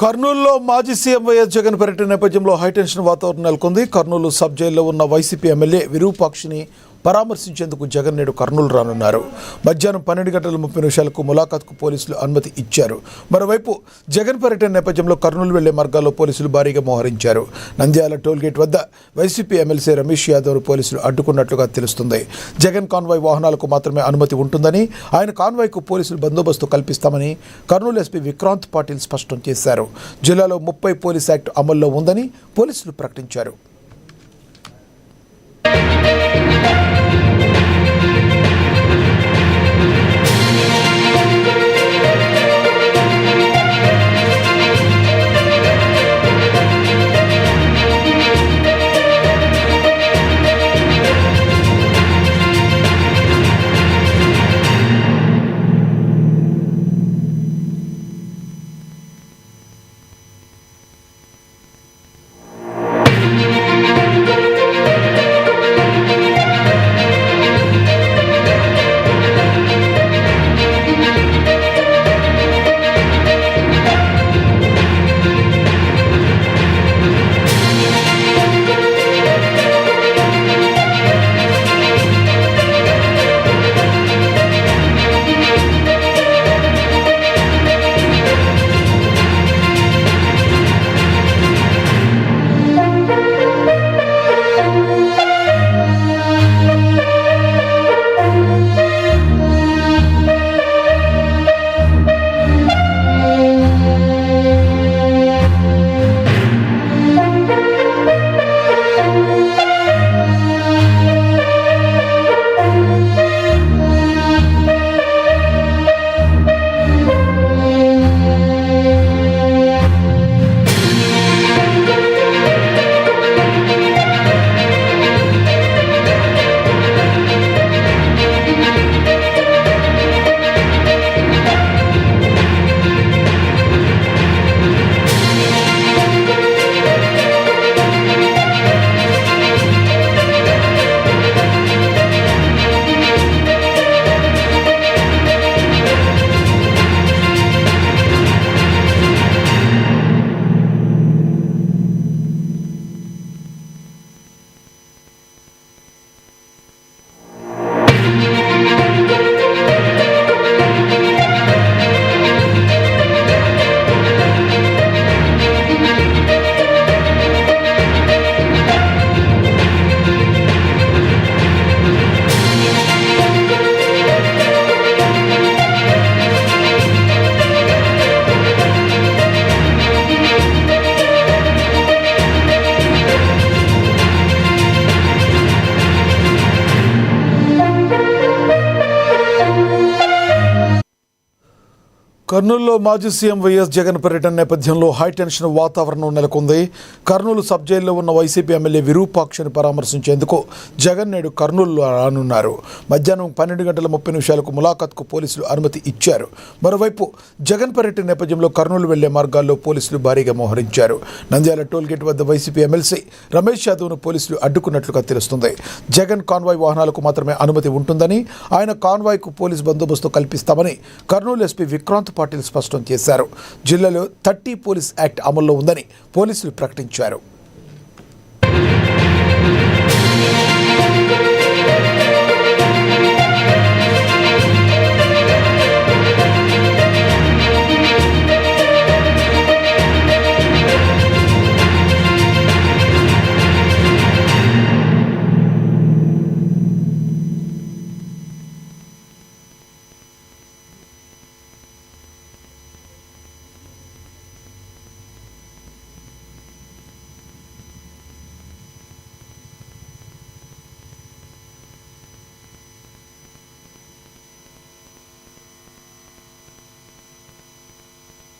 కర్నూలులో మాజీ CM YS Jagan పర్యటన నేపథ్యంలో హైటెన్షన్ వాతావరణం నెలకొంది. కర్నూలు సబ్ జైల్లో ఉన్న వైసీపీ ఎమ్మెల్యే విరూపాక్షిని పరామర్శించేందుకు జగన్ నేడు కర్నూలు రానున్నారు. మధ్యాహ్నం 12:30 ములాఖాత్కు పోలీసులు అనుమతి ఇచ్చారు. మరోవైపు జగన్ పర్యటన నేపథ్యంలో కర్నూలు వెళ్లే మార్గాల్లో పోలీసులు భారీగా మోహరించారు. నంద్యాల టోల్గేట్ వద్ద వైసీపీ ఎమ్మెల్సీ రమేష్ యాదవ్ను పోలీసులు అడ్డుకున్నట్లుగా తెలుస్తుంది. జగన్ కాన్వాయ్ వాహనాలకు మాత్రమే అనుమతి ఉంటుందని, ఆయన కాన్వాయ్కు పోలీసులు బందోబస్తు కల్పిస్తామని కర్నూలు ఎస్పీ విక్రాంత్ పాటిల్ స్పష్టం చేశారు. జిల్లాలో 30 పోలీస్ యాక్ట్ అమల్లో ఉందని పోలీసులు ప్రకటించారు. కర్నూలులో మాజీ సీఎం వైఎస్ జగన్ పర్యటన నేపథ్యంలో హైటెన్షన్ వాతావరణం నెలకొంది. కర్నూలు సబ్ జైల్లో ఉన్న వైసీపీ ఎమ్మెల్యే విరూపాక్షిని పరామర్శించేందుకు జగన్ నేడు కర్నూలు రానున్నారు. మధ్యాహ్నం 12:30 ములాఖాత్కు పోలీసులు అనుమతి ఇచ్చారు. మరోవైపు జగన్ పర్యటన నేపథ్యంలో కర్నూలు వెళ్లే మార్గాల్లో పోలీసులు భారీగా మోహరించారు. నంద్యాల టోల్గేట్ వద్ద వైసీపీ ఎమ్మెల్సీ రమేష్ యాదవ్ను పోలీసులు అడ్డుకున్నట్లుగా తెలుస్తుంది. జగన్ కాన్వాయ్ వాహనాలకు మాత్రమే అనుమతి ఉంటుందని, ఆయన కాన్వాయ్కు పోలీసు బందోబస్తు కల్పిస్తామని కర్నూలు ఎస్పీ విక్రాంత్ పాటిల్ స్పష్టం చేశారు. జిల్లాలో 30 పోలీస్ యాక్ట్ అమల్లో ఉందని పోలీసులు ప్రకటించారు.